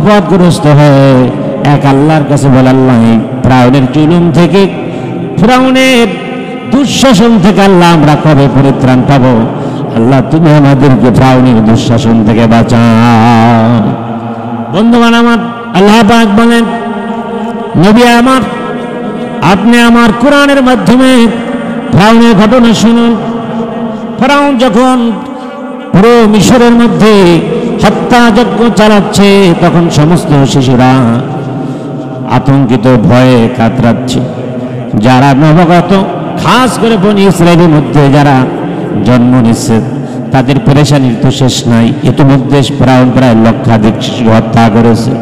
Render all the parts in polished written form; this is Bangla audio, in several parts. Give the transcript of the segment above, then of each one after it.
বিপদগ্রস্ত হয়ে এক আল্লাহর কাছে বলে, আল্লাহ ফিরআউনের জুলুম থেকে, ফিরআউনের দুঃশাসন থেকে আল্লাহ আমরা কবে পরিত্রাণ পাবো? আল্লাহ তুমি আমাদেরকে ফিরআউনের দুঃশাসন থেকে বাঁচাও। বন্ধুগণ আমার, আল্লাহ পাক বলেন, নবী আমার, আপনি আমার কোরআনের মাধ্যমে ফিরআউনের ঘটনা শুনুন। ফিরআউন যখন পুরো মিশরের মধ্যে হত্যাযজ্ঞ চালাচ্ছে, তখন সমস্ত শিশুরা আতঙ্কিত ভয়ে কাতরাচ্ছে। যারা নবগত, খাস করে বনি ইসরায়েলের মধ্যে যারা জন্ম নিচ্ছে, তাদের পেরেশানির তো শেষ নাই। ইতিমধ্যে ফিরআউন প্রায় লক্ষাধিক শিশু হত্যা করেছে।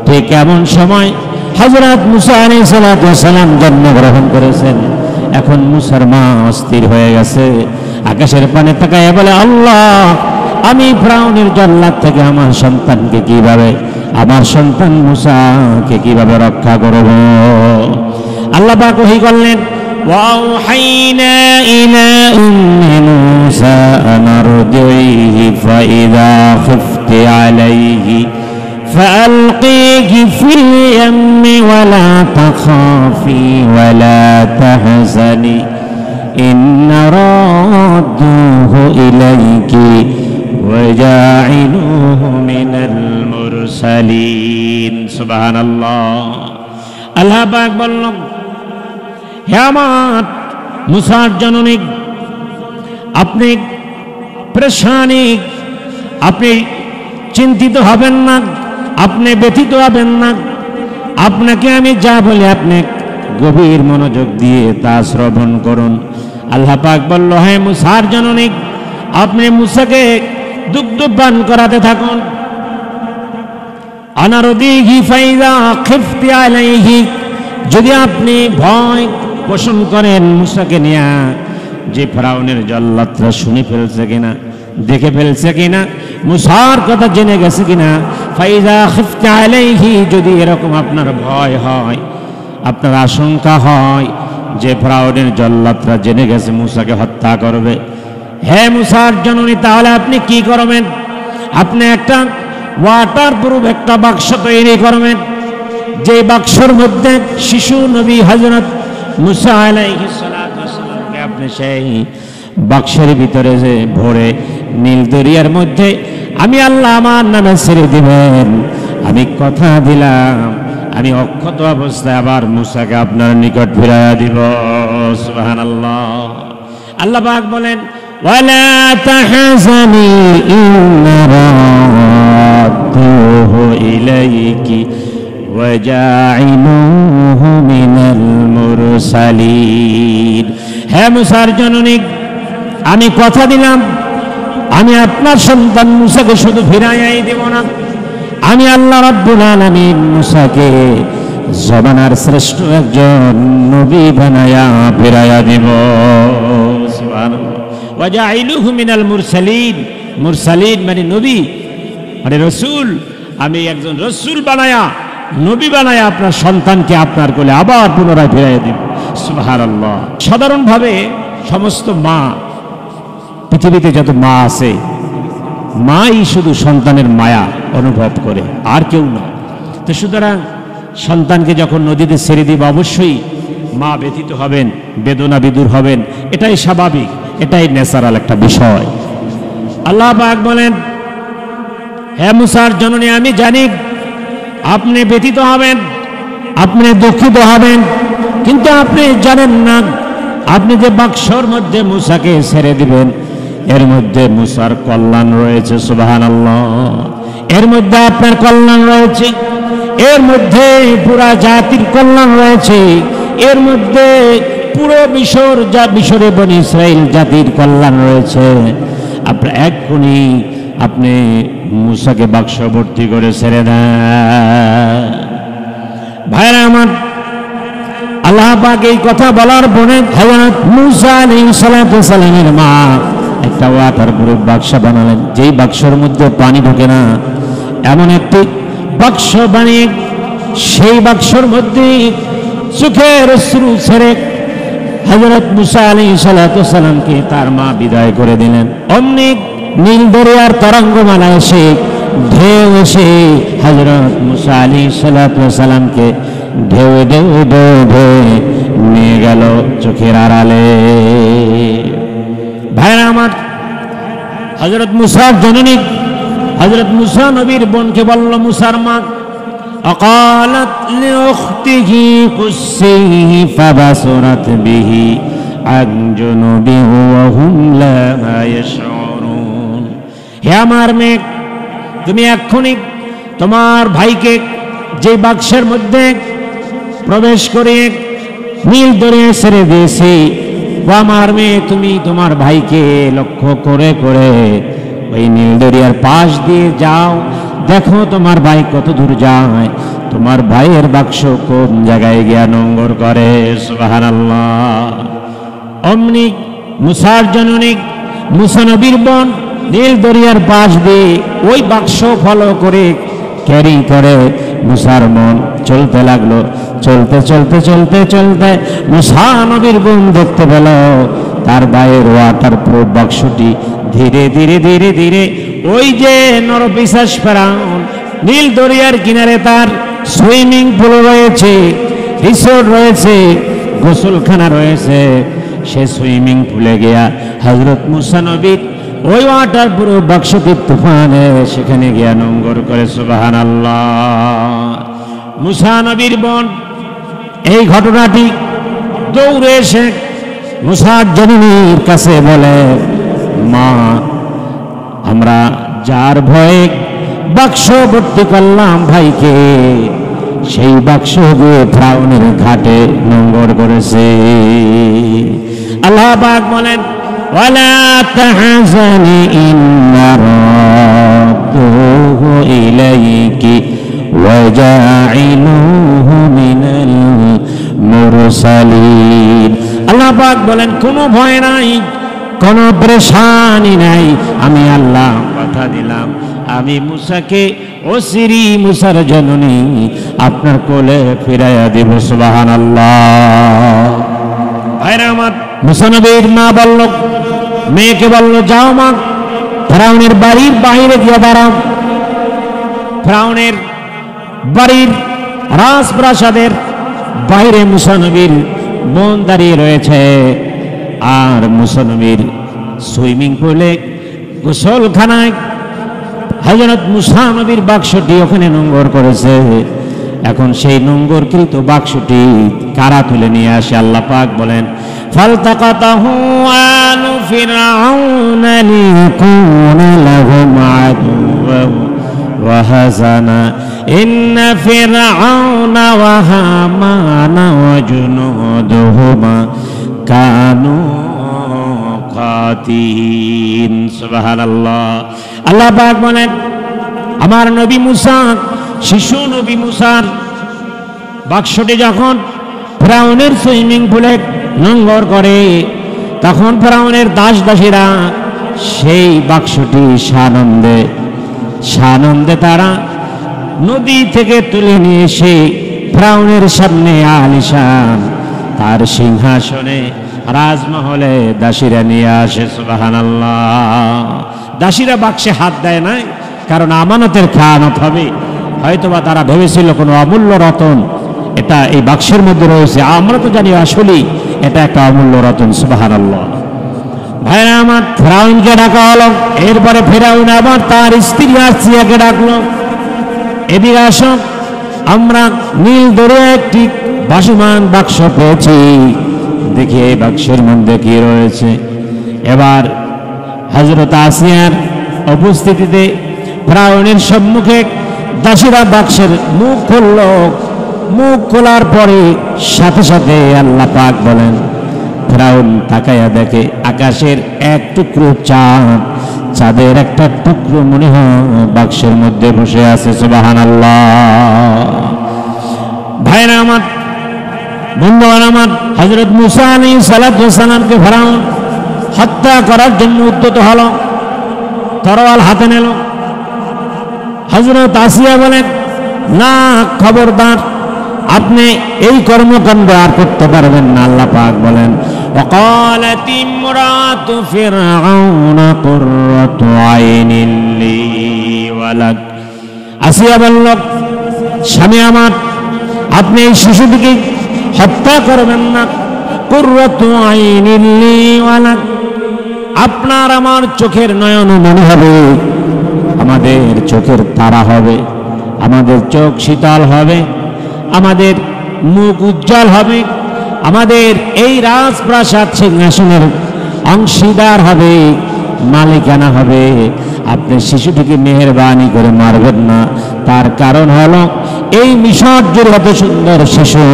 ঠিক এমন সময় হযরত মুসা আলাইহিস সালাতু ওয়াস সালাম জন্মগ্রহণ করেছেন। এখন মুসার মা অস্থির হয়ে গেছে, আকাশের পানে তাকায় বলে, আল্লাহ আমি ফিরআউনের জল্লাদ থেকে আমার সন্তানকে কিভাবে, আমার সন্তান মুসাকে কিভাবে রক্ষা করব? আল্লাহ পাক ওহী করলেন, وأوحينا إلى أم موسى أن أرضعيه فإذا خفت عليه فألقيه في اليم ولا تخافي ولا تحزني إن رادوه إليك وجاعلوه من المرسلين سبحان الله الله পাক বললেন, হে আমার মুসার জননী, আপনি পেরেশানি, আপনি চিন্তিত হবেন না, আপনি ব্যথিত হবেন না। আপনাকে আমি যা বলি আপনি গভীর মনোযোগ দিয়ে তা শ্রবণ করুন। আল্লাহ পাক বলল, হে মুসার জননী, আপনি মুসাকে দুগ্ধ পান করাতে থাকুন। আনারদিহি ফাইযা খিফতি আলাইহি, যদি আপনি ভয় পোষণ করেন মুসাকে নিয়ে, যে ফিরআউনের জল্লাদরা শুনে ফেলছে কিনা, দেখে ফেলছে কিনা, মুসার কথা জেনে গেছে কিনা, ফাইযা খিফতি আলাইহি, যদি এরকম আপনার ভয় হয়, আপনার আশঙ্কা হয় যে ফিরআউনের জল্লাদরা জেনে গেছে মুসাকে হত্যা করবে, হে মুসার জননী, তাহলে আপনি কি করবেন? আপনি একটা ওয়াটারপ্রুফ একটা বাক্স তৈরি করবেন, যে বাক্সর মধ্যে শিশু নবী হযরত মুসা আলাইহিস সালাতু ওয়াস সালামকে আপনি সেই বাক্সের ভিতরে যে ভরে নীল দরিয়ার মধ্যে আমি আল্লাহ আমার নামে ছেড়ে দিবেন। আমি কথা দিলাম, আমি অক্ষত অবস্থায় আবার মুসাকে আপনার নিকট ফিরাইয়া দিব। সুবহানাল্লাহ। আল্লাহ পাক বলেন, ওয়ালা তাহজানি ইন্না রাদ্দুহু ইলাইকি ওয়াজাইলুহু মিনাল মুরসালিন। হে মুসার জননী, আমি কথা দিলাম, আমি আপনার সন্তান মুসাকে শুধু ফিরাইয়াই দেব না, আমি আল্লাহ রাব্বুল আলামিন মুসাকে জমানার শ্রেষ্ঠ একজন নবী বানায়া ফিরাইয়া দেব। সুবহানাল্লাহ। ওয়াজাইলুহু মিনাল মুরসালিন, মুরসালিন মানে নবী, মানে রসুল। আমি একজন রসুল বানায়া, নবী বানায়া আপনার সন্তানকে আপনার কোলে আবার পুনরায় ফিরাইয়া দেব। সুবহানাল্লাহ। সাধারণভাবে সমস্ত মা, পৃথিবীতে যত মা আছে, মাই শুধু সন্তানের মায়া অনুভব করে, আর কেউ না। তো সুতরাং সন্তানকে যখন নদীতে ছেড়ে দিব, অবশ্যই মা ব্যথিত হবেন, বেদনা বিদুর হবেন, এটাই স্বাভাবিক, এটাই ন্যাচারাল একটা বিষয়। আল্লাহ পাক বলেন, হে মুসার জননী, আমি জানি আপনি ব্যথিত হবেন, আপনি দুঃখিত হবেন, কিন্তু আপনি জানেন না আপনি যে বাক্সর মধ্যে মুসাকে ছেড়ে দিবেন, এর মধ্যে মুসার কল্যাণ রয়েছে। সুবহানাল্লাহ। এর মধ্যে আপনার কল্যাণ রয়েছে, এর মধ্যে পুরা জাতির কল্যাণ রয়েছে, এর মধ্যে পুরো মিশরে বনি ইসরাইল জাতির কল্যাণ রয়েছে। আপনার এক্ষুনি আপনি মুসাকে বাক্স ভর্তি করে ছেড়ে দেন। ভাইরা আমার, আল্লাহ পাক এই কথা বলার পরে হযরত মুসা আলাইহিস সালাতু ওয়াস সালামের মা একটা ওয়াটারপ্রুফ বাক্স বানালেন, যেই বাক্সের মধ্যে পানি ঢোকে না, এমন একটি বাক্স বানিয়ে সেই বাক্সর মধ্যে চোখের অশ্রু ছেড়ে হযরত মুসা আলাইহিস সালাতু ওয়াস সালামকে তার মা বিদায় করে দিলেন। অমনি নীল দরিয়ার তরঙ্গমালা এসে ঢেউ এসে হযরত মুসা আলাইহিস সালামকে ঢেউ ঢেউ ঢেউ ঢেউ নিয়ে গেল চোখের আড়ালে। ভাইরা আমার, হযরত মুসার জননী হযরত মুসা নবীর বোনকে বলল, মুসার মা অকালাত লিউখতিহি কুসিহি ফাবাসরাত বিহি আন জুনুবিহি ওয়া হুম লা ইয়াশউরুন। হে আমার মেয়ে, তুমি এক্ষুনি তোমার ভাইকে যে বাক্সের মধ্যে প্রবেশ করে নীল দরিয়ায় ছেড়ে দিয়েছি, ও আমার মেয়ে, তুমি তোমার ভাইকে লক্ষ্য করে করে ওই নীল দরিয়ার পাশ দিয়ে যাও, দেখো তোমার ভাই কত দূর যায়, তোমার ভাইয়ের বাক্স কোন জায়গায় গিয়া নোঙ্গর করে। সুবহানাল্লাহ। অমনি মুসার জননী মুসা নবীর বোন নীল দরিয়ার পাশ দিয়ে ওই বাক্স ফলো করে ক্যারি করে মুসার মন চলতে লাগলো। চলতে চলতে চলতে চলতে মুসা নবীর বোন দেখতে পেল তার ভাইয়ের ওয়াটার প্রুফ বাক্সটি ধীরে ধীরে ধীরে ধীরে ওই যে নরপিশাচ ফেরাউন নীল দরিয়ার কিনারে তার সুইমিং পুল রয়েছে, রিসোর্ট রয়েছে, গোসলখানা রয়েছে, সে সুইমিং পুলে গিয়া হযরত মুসা নবীর ওই ওয়াটার প্রুফ বাক্সটি তুফানে সেখানে গিয়া নোঙ্গর করে। সুবহানাল্লাহ। মুসা নবীর বোন এই ঘটনাটি দৌড়ে এসে মুসার জননীর কাছে বলে, মা, আমরা যার ভয়ে বাক্স ভর্তি করলাম ভাইকে, সেই বাক্স দিয়ে ফেরাউনের ঘাটে নোঙ্গর করেছে। আল্লাহ পাক বলেন, ওয়ালা তাহজানি ইন্না রাব্বুহু ইলাইকি ওয়া জাইলুহু মিনাল মুরসালিন। আল্লাহ পাক বলেন, কোনো ভয় নাই, কোনো পরেশানি নাই, আমি আল্লাহ কথা দিলাম, আমি মুসাকে অচিরি মুসার জননী আপনার কোলে ফিরাইয়া দেব। সুবহানাল্লাহ। ভাইরা আমার, মুসা নবীর মা বলল, মেয়েকে বলল, যাও মা, ফেরাউনের বাড়ির বাইরে গিয়ে দাঁড়াও। ফেরাউনের বাড়ির রাজপ্রাসাদের বাইরে মুসা নবীর বোন দাঁড়িয়ে রয়েছে, আর মুসা নবীর সুইমিং পুলে গোসলখানায় হযরত মুসা নবীর বাক্সটি ওখানে নোঙ্গর করেছে। এখন সেই নোঙ্গরকৃত বাক্সটি কারা তুলে নিয়ে আসে? আল্লাহ পাক বলেন, ফালতাকাতাহু আলু ফিরআউন লিয়াকুনা লাহুম আদুওয়ান ওয়া হাযানা ইন্না ফিরআউনা ওয়া হামানা ওয়া জুনুদুহুমা কানু খাতিন। সুবহানাল্লাহ। আল্লাহ পাক বলেন, আমার নবী মুসা, শিশু নবী মুসার বাক্সটি যখন ফেরাউনের সুইমিং পুলে নোঙ্গর করে, তখন ফেরাউনের দাস দাসীরা সেই বাক্সটি সানন্দে তারা নদী থেকে তুলে নিয়ে এসে ফেরাউনের সামনে আলিশান তার সিংহাসনে রাজমহলে দাসীরা নিয়ে আসে। সুবহানাল্লাহ। দাসীরা বাক্সে হাত দেয় না, কারণ আমানতের খেয়ানত হবে। হয়তোবা তারা ভেবেছিল কোনো অমূল্য রতন এটা এই বাক্সের মধ্যে রয়েছে, আমরা তো জানি আসলেই এটা একটা অমূল্য রতন। সুবহানাল্লাহ। ভাইরা আমার, ফেরাউনকে ডাকা হলো। এরপরে ফেরাউন আবার তার স্ত্রী আসিয়াকে ডাকলো, এদিকে আসো, আমরা নীল দরিয়ায় একটি ভাসমান বাক্স পেয়েছি, দেখি এই বাক্সের মধ্যে কি রয়েছে। এবার হযরত আসিয়ার উপস্থিতিতে ফেরাউনের সম্মুখে দাসীরা বাক্সের মুখ খুলল। মুখ খোলার পরে সাথে সাথে আল্লাহ পাক বলেন, ফেরাউন তাকায়া দেখে আকাশের এক টুকরো চাঁদ, চাঁদের একটা টুকরো মনে হয় বাক্সের মধ্যে বসে আছে। সুবহানাল্লাহ। ভাইরা আমার, বন্ধুগণ আমার, হযরত মুসা আলাইহিস সালামকে ফেরাউন হত্যা করার জন্য উদ্যত হলো, তরোয়াল হাতে নিল। হযরত আসিয়া বলেন, না, খবরদার, আপনি এই কর্মকাণ্ড আর করতে পারবেন না। আল্লাহ পাক বলেন, وقالت امرأة فرعون قرة عين لي ওয়ালাক। আসিয়া বলল, স্বামী আমার, আপনি এই শিশুটিকে হত্যা করবেন না। কুররাতু আইনিন লি ওয়ালাক, আপনার আমার চোখের নয়ন মনে হবে, আমাদের চোখের তারা হবে, আমাদের চোখ শীতল হবে, আমাদের মুখ উজ্জ্বল হবে, আমাদের এই রাজপ্রাসাদ সিংহাসনের অংশীদার হবে, মালিকানা হবে। আপনি শিশুটিকে মেহেরবানি করে মারবেন না। তার কারণ হলো এই মিশর জুড়ে এত সুন্দর শিশু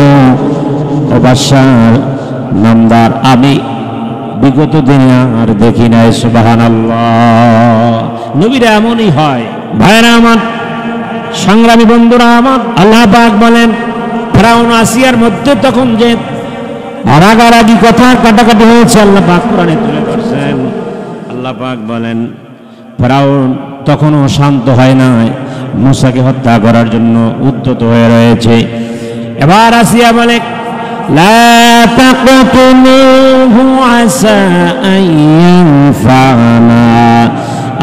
ও বাদশার নামদার আমি বিগত দিনে আর দেখি নাই। সুবহানাল্লাহ। নবীরা এমনই হয়। ভাইরা আমার, সংগ্রামী বন্ধুরা আমার, আল্লাহ পাক বলেন ফেরাউন আসিয়ার মধ্যে তখন যে রাগারাগি কথা কাটাকাটি হয়েছে আল্লাহ পাক কোরআনে তুলে ধরছেন। আল্লাহ পাক বলেন ফেরাউন তখনও শান্ত হয় নাই, মূসাকে হত্যা করার জন্য উদ্যত হয়ে রয়েছে। এবার আসিয়া বলে লা তাকতুলুহু আসা আন ইয়ানফা'না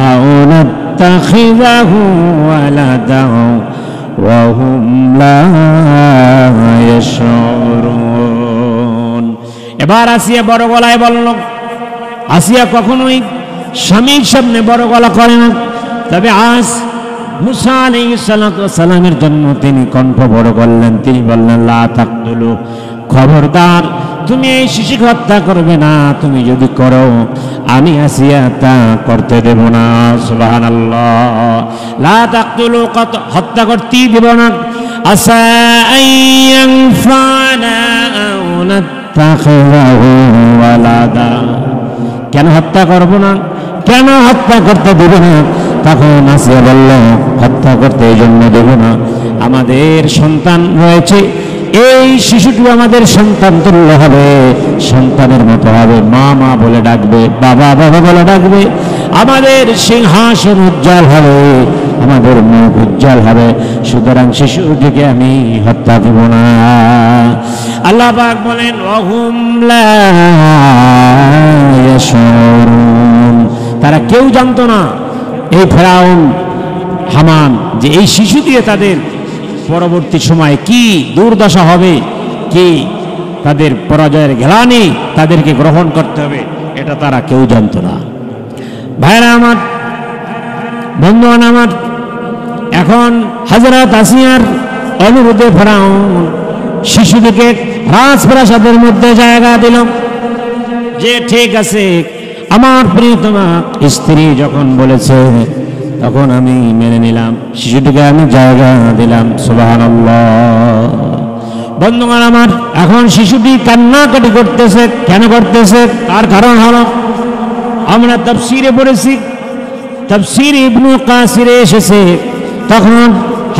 আও নাত্তাখিযাহু ওয়ালাদান ওয়া হুম লা ইয়াশউরুন। এবার আসিয়া বড় গলায় বলল, আসিয়া কখনোই স্বামীর সামনে বড় গলা করে না, তবে আজ মুসা আলাইহিস সালাতু ওয়াস সালামের জন্য তিনি কণ্ঠ বড় করলেন। তিনি বললেন লা তাকতুলু, খবরদার তুমি এই শিশুকে হত্যা করবে না, তুমি যদি করো আমি আসিয়া তা করতে দেব না। সুবহানাল্লাহ। লা তাকতুলু, হত্যা করতেই দেব না। আসা আন ইয়ানফা'না আও নাত্তাখিযাহু ওয়ালাদা, কেন হত্যা করব না, কেন হত্যা করতে দেব না? তখন আসিয়া বলল হত্যা করতে এই জন্য দেব না, আমাদের সন্তান রয়েছে, এই শিশুটি আমাদের সন্তান তুল্য হবে, সন্তানের মতো হবে, মা মা বলে ডাকবে, বাবা বাবা বলে ডাকবে, আমাদের সিংহাসন উজ্জ্বল হবে, আমাদের মুখ উজ্জ্বল হবে, সুতরাং শিশুটিকে আমি হত্যা দেব না। আল্লাহ পাক বলেন ওয়াহুম লা ইয়াশউরুন, তারা কেউ জানতো না, এই ফেরাউন হামান, যে এই শিশু দিয়ে তাদের পরবর্তী সময়ে কি দুর্দশা হবে, কি তাদের পরাজয়ের গ্লানি তাদেরকে গ্রহণ করতে হবে, এটা তারা কেউ জানতো না। ভাইরা আমার, বন্ধুগণ আমার, এখন হযরত আসিয়ার অনুরোধে ফেরাউন শিশুটিকে রাজপ্রাসাদের মধ্যে জায়গা দিল, যে ঠিক আছে আমার প্রিয়তমা স্ত্রী যখন বলেছে তখন আমি মেনে নিলাম, শিশুটিকে আমি জায়গা দিলাম। সুবহানাল্লাহ। বন্ধুগণ আমার, এখন শিশুটি কান্নাকাটি করতেছে। কেন করতেছে? তার কারণ হলো আমরা তাফসীরে পড়েছি, তাফসীর ইবনে কাসিরে এসেছে, তখন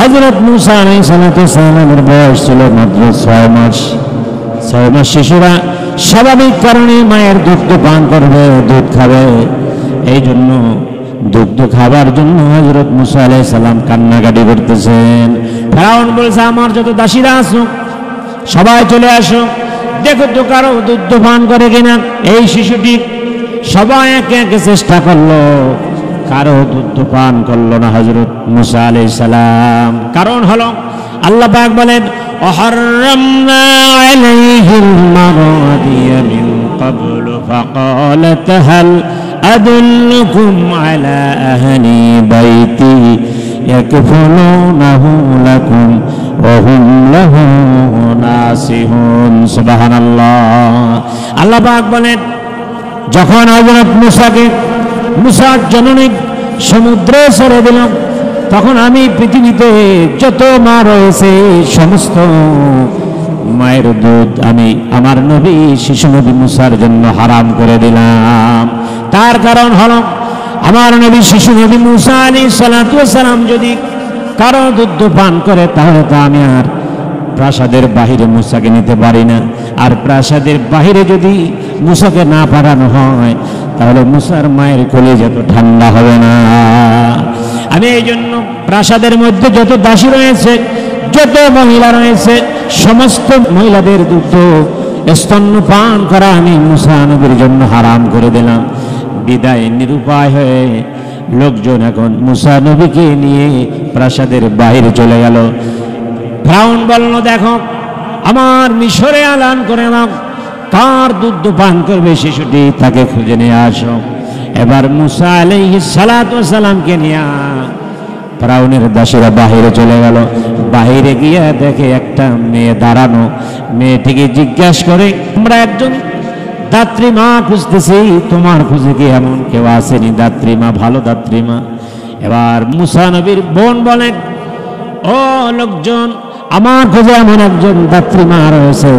হযরত মূসা আলাইহিস সালামের বয়স ছিল মাত্র 6 মাস। 6 মাস শিশুরা স্বাভাবিক কারণে মায়ের দুধ পান করবে, দুধ খাবে, এই জন্য দুধ খাবার জন্য হযরত মূসা আলাইহিস সালাম কান্নাকাটি করতেছেন। ফেরাউন বলছে আমার যত দাসীরা আছো সবাই চলে আসো, দেখো তো কারো দুধ পান করে কিনা। এই শিশুটি সবাই একে একে চেষ্টা করলো, কারো দুধ পান করলো না হযরত মূসা আলাইহিস সালাম। কারণ হলো আল্লাহ পাক বলেন وحرمنا عليه المراضي من قبل فقالت هل أدلكم على أهل بيتي يكفلونه لكم وهم له ناصحون। سبحان الله। আল্লাহ পাক বলেন যখন হযরত মুসার জননী সমুদ্রে ছেড়ে দিলাম, তখন আমি পৃথিবীতে যত মা রয়েছে সমস্ত মায়ের দুধ আমি আমার নবী শিশু নবী মুসার জন্য হারাম করে দিলাম। তার কারণ হলো আমার নবী শিশু নবী মুসা আলাইহিস সালাতু ওয়াস সালাম যদি কারো দুধ পান করে তাহলে তো আমি আর প্রাসাদের বাহিরে মুসাকে নিতে পারি না, আর প্রাসাদের বাহিরে যদি মুসাকে না পাঠানো হয় তাহলে মুসার মায়ের কলিজা তো ঠান্ডা হবে না। আমি এই জন্য প্রাসাদের মধ্যে যত দাসী রয়েছে, যত মহিলা রয়েছে, সমস্ত মহিলাদের দুধ স্তন্যপান করা আমি মুসা নবীর জন্য হারাম করে দিলাম। বিদায় নিরুপায় হয়ে লোকজন এখন মুসা নবীকে নিয়ে প্রাসাদের বাইরে চলে গেল। ফিরআউন বলল, দেখো আমার মিশরে আলান করে নাও, কার দুধ পান করবে শিশুটি তাকে খুঁজে নিয়ে আসো। এবার মুসা আলাইহিস সালাতু ওয়াস সালামকে নিয়ে ফিরআউনের দাসীরা বাহিরে চলে গেল। বাহিরে গিয়ে দেখে একটা মেয়ে দাঁড়ানো। মেয়েটিকে জিজ্ঞাসা করে, আমরা একজন দাত্রী মা খুঁজতেছি, তোমার খুঁজে কি এমন কেউ আসেনি দাত্রী মা, ভালো দাত্রী মা? এবার মুসা নবীর বোন বলেন, ও লোকজন, আমার খুঁজে এমন একজন দাত্রী মা রয়েছে,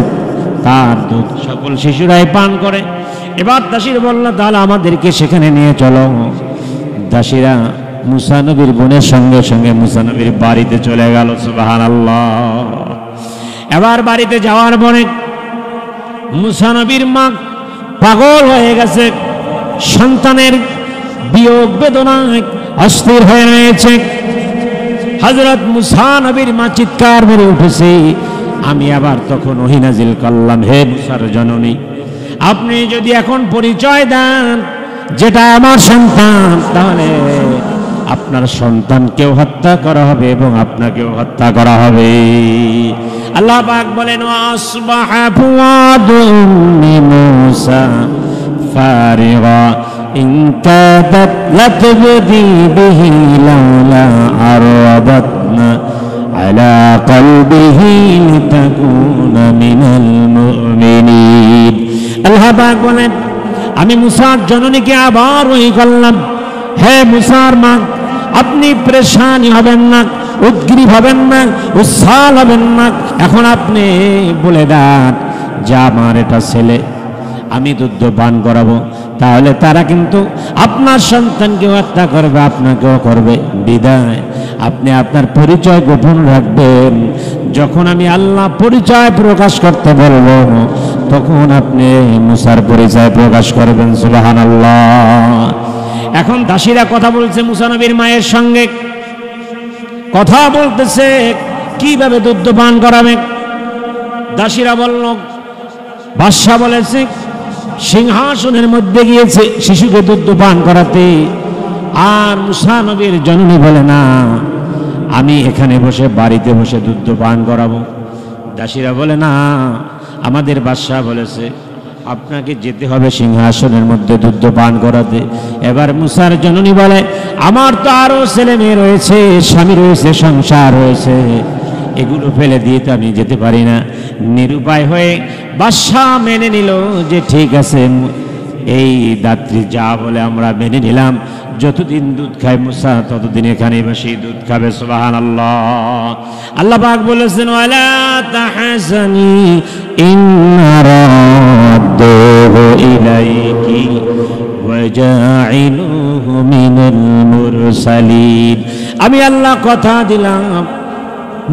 তার দুধ সকল শিশুরাই পান করে। এবার দাসীরা বলল, তাহলে আমাদেরকে সেখানে নিয়ে চলো। দাসীরা মুসা নবীর বোনের সঙ্গে সঙ্গে মুসা নবীর বাড়িতে চলে গেল। সুবহানাল্লাহ। এবার বাড়িতে যাওয়ার পরে মুসা নবীর মা পাগল হয়ে গেছে, সন্তানের বিয়োগ বেদনায় অস্থির হয়ে রয়েছে। হযরত মুসা নবীর মা চিৎকার মেরে উঠেছে। আমি আবার তখন ওহী নাজিল করলাম, হে মুসার জননী, আপনি যদি এখন পরিচয় দেন যেটা আমার সন্তান, তাহলে আপনার সন্তানকেও হত্যা করা হবে এবং আপনাকেও হত্যা করা হবে। আল্লাহ পাক বলেন, আসবাহা ফুআদু মুসা ফারিগা ইন কাদাত লাতবদি বিহি লাউলা আরবাতনা আলা কলবিহি লিতাকুনা মিনাল মুমিনিন। আল্লাহ পাক বলেন, আমি মুসার জননীকে আবার ওহী করলাম, হে মুসার মা, আপনি পরেশানি হবেন না, উদ্গ্রীব হবেন না, উচ্ছ্বাল হবেন না। এখন আপনি বলে দেন যে আমার এটা ছেলে, আমি দুধ পান করাবো, তাহলে তারা কিন্তু আপনার সন্তানকে হত্যা করবে, আপনাকেও করবে। বিদায় আপনি আপনার পরিচয় গোপন রাখবেন। যখন আমি আল্লাহ পরিচয় প্রকাশ করতে বলবো, তখন আপনি মুসার পরিচয় প্রকাশ করবেন। সুবহানাল্লাহ। এখন দাসীরা কথা বলছে মুসা নবীর মায়ের সঙ্গে, কথা বলতেছে কিভাবে দুধ পান করাবে। দাসীরা বলল, বাদশা বলেছে সিংহাসনের মধ্যে গিয়েছে শিশুকে দুধ পান করাতে। আর মুসা নবীর জননী বলে, না, আমি এখানে বসে বাড়িতে বসে দুধ পান করাবো। দাসীরা বলে, না, আমাদের বাদশা বলেছে আপনাকে যেতে হবে সিংহাসনের মধ্যে দুধ পান করাতে। এবার মুসার জননী বলে, আমার তো আরো ছেলে মেয়ে রয়েছে, স্বামী রয়েছে, সংসার রয়েছে, এগুলো ফেলে দিয়ে তো আমি যেতে পারি না। নিরুপায় হয়ে বাদশাহ মেনে নিল যে ঠিক আছে, এই দাত্রী যা বলে আমরা মেনে নিলাম, যতদিন দুধ খায় মুসা ততদিন এখানে বসে দুধ খাবে। সুবহানাল্লাহ। আল্লাহ পাক বলেছেন, ওয়ালা তাহজানি ইন্না রাদ্দুহু ইলাইকি ওয়া জাইলুহু মিনাল মুরসালিন। আমি আল্লাহ কথা দিলাম,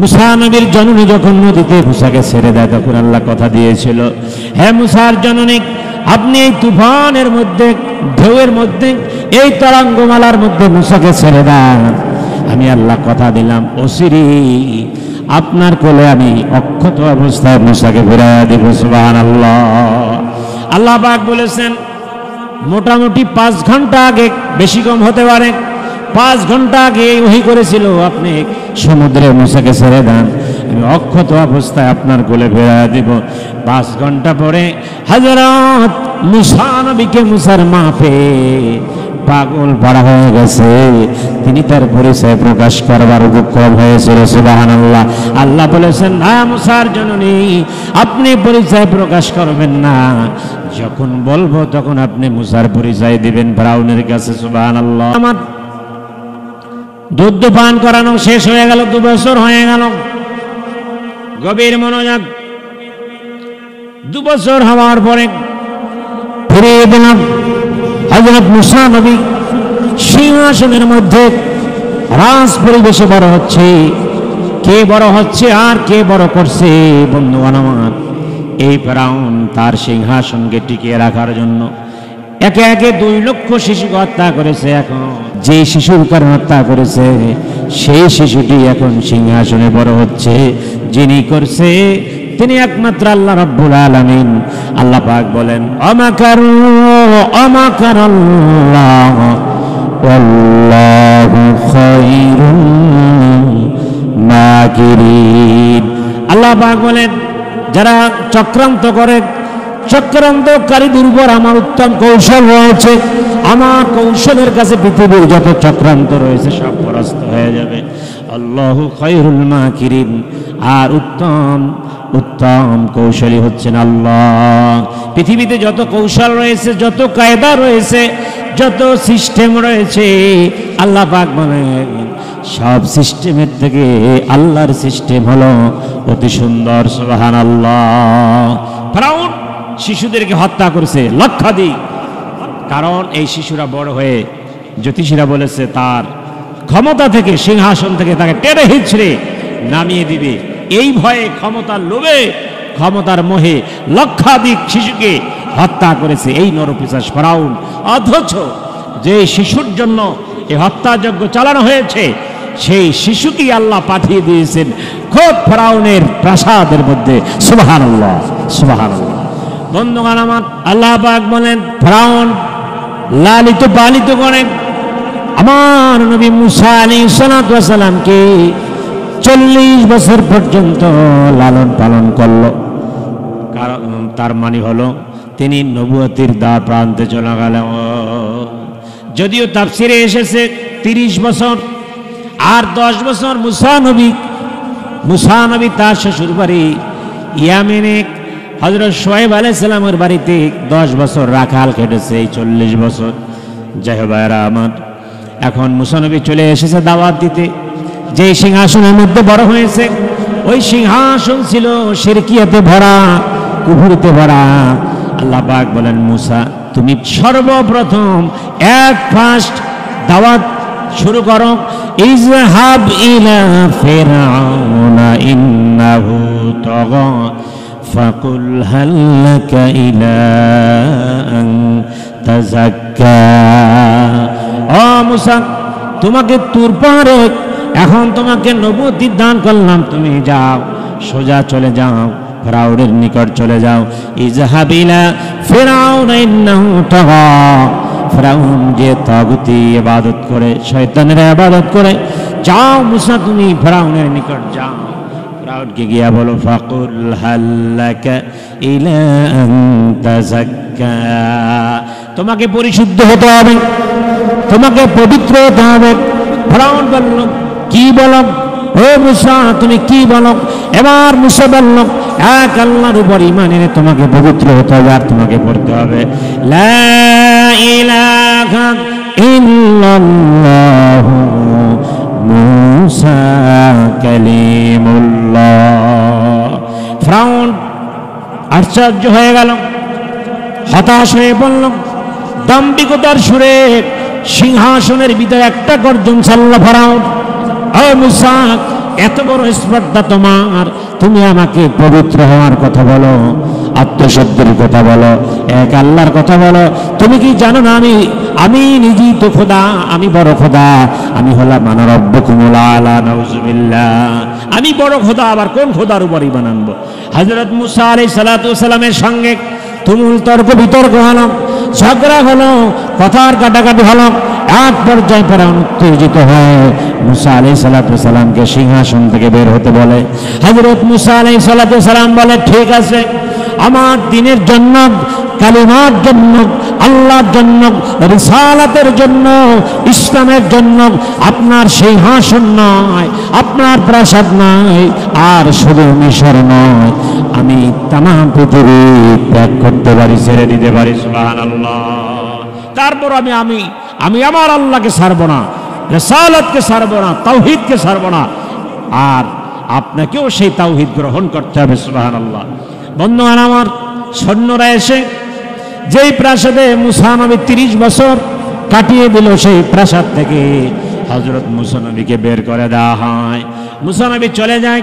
মুসা নবীর জননী যখন নদীতে মুসাকে ছেড়ে দেয়, তখন আল্লাহ কথা দিয়েছিল, হে মুসার জননী, আপনি এই তুফানের মধ্যে, ঢেউয়ের মধ্যে, এই তরঙ্গমালার মধ্যে মুসাকে ছেড়ে দেন। আমি আল্লাহ কথা দিলাম, অচিরে আপনার কোলে আমি অক্ষত অবস্থায় মুসাকে ফিরাইয়া দেব। সুবহানাল্লাহ। আল্লাহ পাক বলেছেন, মোটামুটি 5 ঘন্টা আগে, বেশি কম হতে পারে, 5 ঘন্টা আগে ওহী করেছিল, আপনি সমুদ্রে মুসাকে ছেড়ে দেন, আমি অক্ষত অবস্থায় আপনার কোলে ফেরাইয়া দিব। 5 ঘন্টা পরে হযরত মুসা নবীকে মুসার মা পেয়ে পাগল পাড়া হয়ে গেছে, তিনি তার পরিচয় প্রকাশ করবার উপক্রম হয়েছিল। সুবহানাল্লাহ। আল্লাহ বলেছেন, না মুসার জননী, আপনি পরিচয় প্রকাশ করবেন না, যখন বলবো তখন আপনি মুসার পরিচয় দিবেন ফিরআউনের কাছে। সুবহানাল্লাহ। আমার দুধ পান করানো শেষ হয়ে গেল, 2 বছর হয়ে গেল। গভীর মনোযোগ। 2 বছর হওয়ার পরে ফিরিয়ে দিলাম হযরত মুসা নবী সিংহাসনের মধ্যে রাজ পরিবেশে বড় হচ্ছে। কে বড় হচ্ছে আর কে বড় করছে বন্ধুগণ আমার, এই ফিরআউন তার সিংহাসনকে টিকিয়ে রাখার জন্য একে একে 2 লক্ষ শিশুকে হত্যা করেছে। এখন যে শিশুর কারণে হত্যা করেছে, সেই শিশুটি এখন সিংহাসনে বড় হচ্ছে। যিনি করছে তিনি একমাত্র আল্লাহ রাব্বুল আলামিন। আল্লাহ পাক বলেন, অমাকারু অমাকারাল্লাহ ওয়াল্লাহু খায়রুল মাকিরিন। আল্লাহ পাক বলেন, যারা চক্রান্ত করে, চক্রান্তকারীদের উপর আমার উত্তম কৌশল রয়েছে। আমার কৌশলের কাছে পৃথিবীর যত চক্রান্ত রয়েছে সব পরাস্ত হয়ে যাবে। আল্লাহু খায়রুল মাকিরিন, আর উত্তম কৌশলী হচ্ছেন আল্লাহ। পৃথিবীতে যত কৌশল রয়েছে, যত কায়দা রয়েছে, যত সিস্টেম রয়েছে, আল্লাহ পাক বলেন সব সিস্টেমের থেকে আল্লাহর সিস্টেম হলো অতি সুন্দর। সুবহানাল্লাহ। ফিরআউন শিশুদেরকে হত্যা করেছে লক্ষাধিক, কারণ এই শিশুরা বড় হয়ে জ্যোতিষীরা বলেছে তার ক্ষমতা থেকে, সিংহাসন থেকে তাকে টেনে হিঁচড়ে নামিয়ে দিবে। এই ভয়ে, ক্ষমতার লোভে, ক্ষমতার মোহে লক্ষাধিক শিশুকে হত্যা করেছে এই নরপিশাচ ফিরআউন। অথচ যে শিশুর জন্য এই হত্যাযজ্ঞ চালানো হয়েছে, সেই শিশুকেই আল্লাহ পাঠিয়ে দিয়েছেন খোদ ফিরআউনের প্রাসাদের মধ্যে। সুবহানাল্লাহ, সুবহানাল্লাহ। বন্ধুগণ আমার, আল্লাহ পাক বলেন ফিরআউন লালিত পালিত করেন আমার নবী মুসা আলাইহিস সালাতু ওয়াস সালামকে 40 বছর পর্যন্ত লালন পালন করলো। কারণ তার মানে হলো তিনি নবুয়তির দ্বার প্রান্তে চলে গেলেন। যদিও তাফসিরে এসেছে 30 বছর, আর 10 বছর মুসা নবী তার শ্বশুর বাড়ি ইয়ামেনে হযরত শুআয়ব আলাইহিস সালামের বাড়িতে 10 বছর রাখাল খেটেছে, এই 40 বছর। যাই হোক ভাইরা আমার, এখন মুসা নবী চলে এসেছে দাওয়াত দিতে। যে সিংহাসনের মধ্যে বড় হয়েছে, ওই সিংহাসন ছিল শিরকিয়াতে ভরা, কুফরিতে ভরা। আল্লাহ পাক বলেন, মুসা তুমি সর্বপ্রথম ফার্স্ট দাওয়াত শুরু করো। ইযহাব ইলা ফিরআউনা ইন্নাহু তাগা ফাকুল হাল লাকা ইলা আন তাযাক্কা। ও মুসা, তোমাকে তুর পাহাড়ে এখন তোমাকে নবুয়ত দান করলাম, তুমি যাও, সোজা চলে যাও, ফিরআউনের নিকট চলে যাও। ইযহাব ইলা ফিরআউনা ইন্নাহু তাগা, ফিরআউন যে তাগুতি ইবাদত করে, শয়তানের ইবাদত করে, যাও মুসা তুমি ফিরআউনের নিকট যাও। ফিরআউনকে গিয়া বলো, ফাকুল হাল লাকা ইলা আন তাযাক্কা, তোমাকে পরিশুদ্ধ হতে হবে, তোমাকে পবিত্র হতে হবে। ফিরআউন বলল, কি বলো ও মুসা, তুমি কি বলো? এবার মুসা বলল, এক আল্লাহর উপর ঈমান এনে তোমাকে পবিত্র হতে হবে, আর তোমাকে পড়তে হবে লা ইলাহা ইল্লাল্লাহু মুসা কালিমুল্লাহ। ফিরআউন আশ্চর্য হয়ে গেল, হতাশ হয়ে পড়ল, দাম্ভিকতার সুরে সিংহাসনের ভিতরে একটা গর্জন ছাড়ল ফিরআউন, ও মুসা, এত বড় স্পর্ধা তোমার, তুমি আমাকে পবিত্র হওয়ার কথা বলো, আত্মশুদ্ধির কথা বলো, এক আল্লাহর কথা বলো। তুমি কি জানো না আমি নিজেই তো খোদা, আমি বড় খোদা, আমি হলাম আনা রাব্বুকুমুল আলা, নাউজুবিল্লাহ। আমি বড় খোদা, আবার কোন খোদার উপর ঈমান আনবো? হযরত মুসা আলাইহিস সালাতু ওয়াস সালামের সঙ্গে তুমুল তর্ক বিতর্ক হলো, ঝগড়া হলো, কথার কাটাকাটি হলো। এক পর্যায়ে ফিরআউন উত্তেজিত হয়ে মুসা আলাইহিস সালাতু ওয়াস সালামকে সিংহাসন থেকে বের হতে বলে। হযরত মুসা আলাইহিস সালাতু ওয়াস সালাম বলে, ঠিক আছে, আমার দ্বীনের জন্য, কালিমার জন্য, আল্লাহর জন্য, রিসালাতের জন্য, ইসলামের জন্য আপনার সিংহাসন নয়, আপনার প্রাসাদ নয়, আর শুধু মিশর নয়, আমি তামাম পৃথিবী ত্যাগ করতে পারি, ছেড়ে দিতে পারি। সুবহানাল্লাহ। তারপর আমি আমার আল্লাহকে ছাড়ব না, রিসালাতকে ছাড়ব না, তাওহীদকে ছাড়ব না, আর আপনাকেও সেই তাওহীদ গ্রহণ করতে হবে। সুবহানাল্লাহ। বন্ধুগণ আমার, সৈন্যরা এসে যেই প্রাসাদে মুসা নবী 30 বছর কাটিয়ে দিল, সেই প্রাসাদ থেকে হযরত মুসা নবীকে বের করে দেওয়া হয়। মুসা নবী চলে যায়।